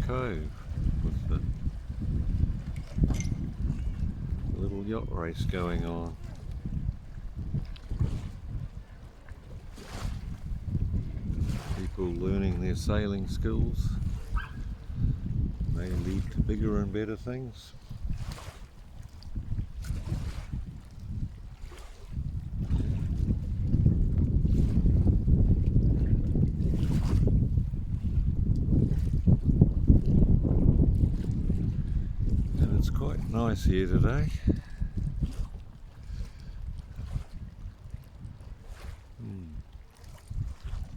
Cove with the little yacht race going on. People learning their sailing skills may lead to bigger and better things. And it's quite nice here today.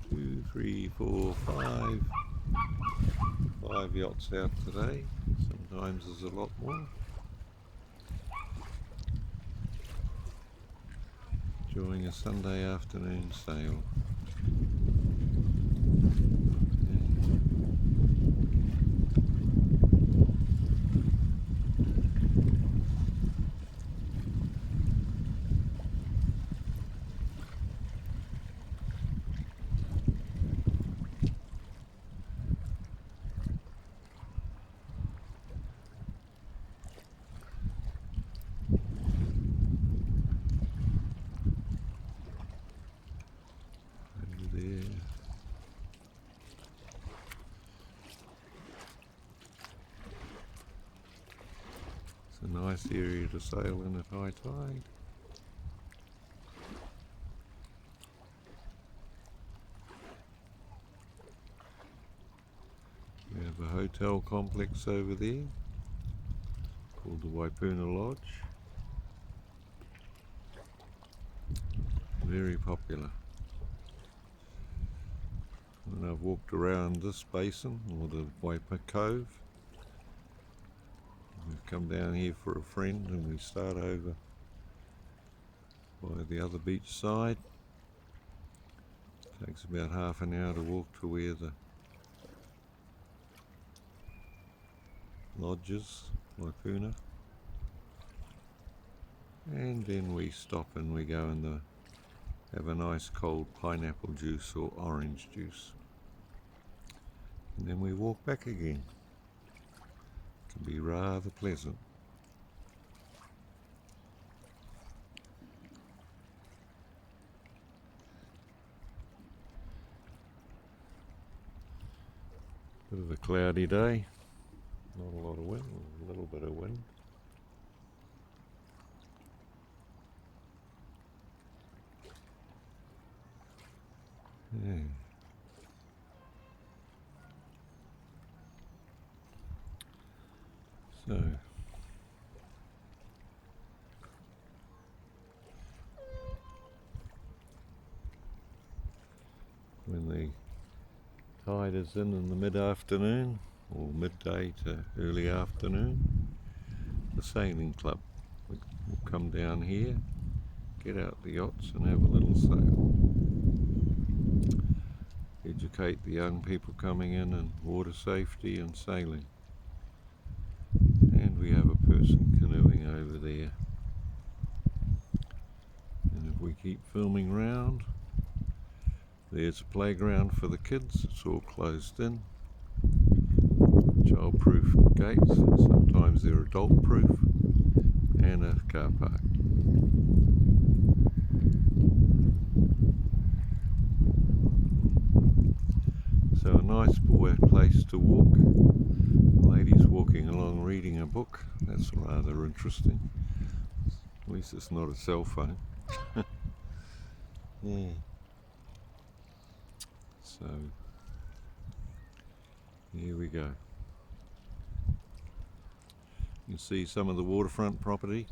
Two, three, four, five yachts out today. Sometimes there's a lot more. Enjoying a Sunday afternoon sail. It's a nice area to sail in at high tide. We have a hotel complex over there called the Waipuna Lodge. Very popular. When I've walked around this basin, or the Waipuna Cove, we've come down here for a friend and we start over by the other beach side. It takes about half an hour to walk to where the lodge is, Waipuna. And then we stop and we go and have a nice cold pineapple juice or orange juice. And then we walk back again. It can be rather pleasant. Bit of a cloudy day, not a lot of wind, a little bit of wind. Yeah. So, when the tide is in the mid-afternoon, or midday to early afternoon, the sailing club will come down here, get out the yachts and have a little sail. Educate the young people coming in water safety and sailing. And we have a person canoeing over there. And if we keep filming round, there's a playground for the kids. It's all closed in. Child-proof gates, sometimes they're adult-proof, and a car park. So a nice place to walk. The lady's walking along reading a book. That's rather interesting. At least it's not a cell phone. Yeah. So here we go. You can see some of the waterfront property.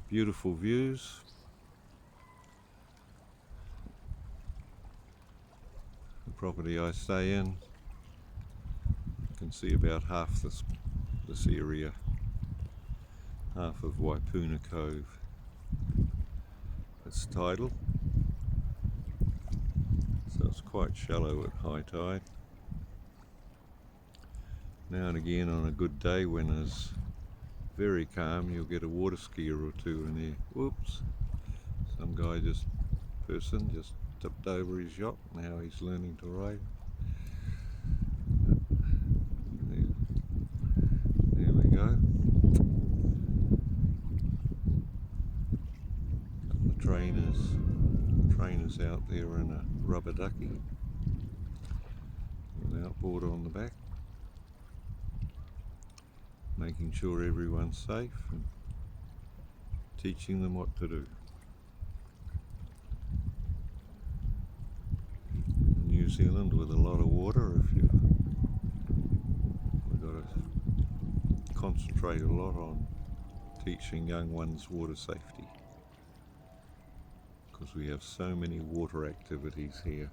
Beautiful views. The property I stay in, you can see about half this area, half of Waipuna Cove. It's tidal, so it's quite shallow at high tide. Now and again on a good day when it's very calm, you'll get a water skier or two in there. Whoops! Some guy person just tipped over his yacht. Now he's learning to ride. trainers out there in a rubber ducky with an outboard on the back, making sure everyone's safe and teaching them what to do. New Zealand with a lot of water, we've got to concentrate a lot on teaching young ones water safety, because we have so many water activities here.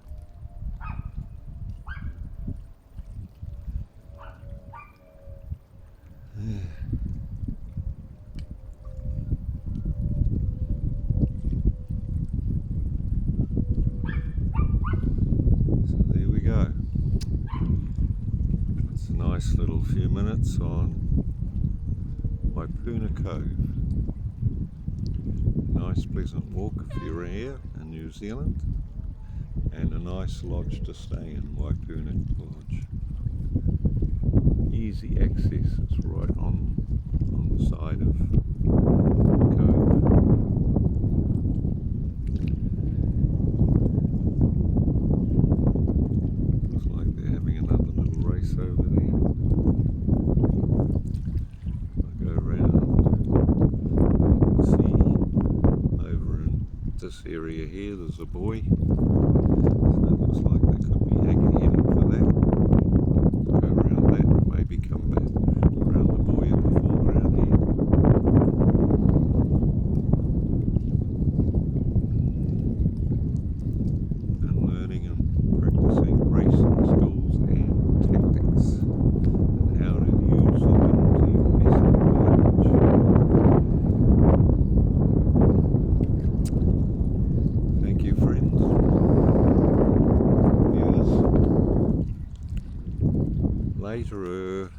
So there we go. It's a nice little few minutes on Waipuna Cove. Nice pleasant walk if you're here in New Zealand, and a nice lodge to stay in, Waipuna Lodge. Easy access, it's right on the side of the cove. Looks like they're having another little race over there. I'll go around. You can see over in this area here there's a buoy, so it looks like they could be heading for that. Go around that and maybe come back around the buoy in the foreground here. And learning and practicing racing skills and tactics and how to use them to your best advantage. Thank you, friends, viewers. Later.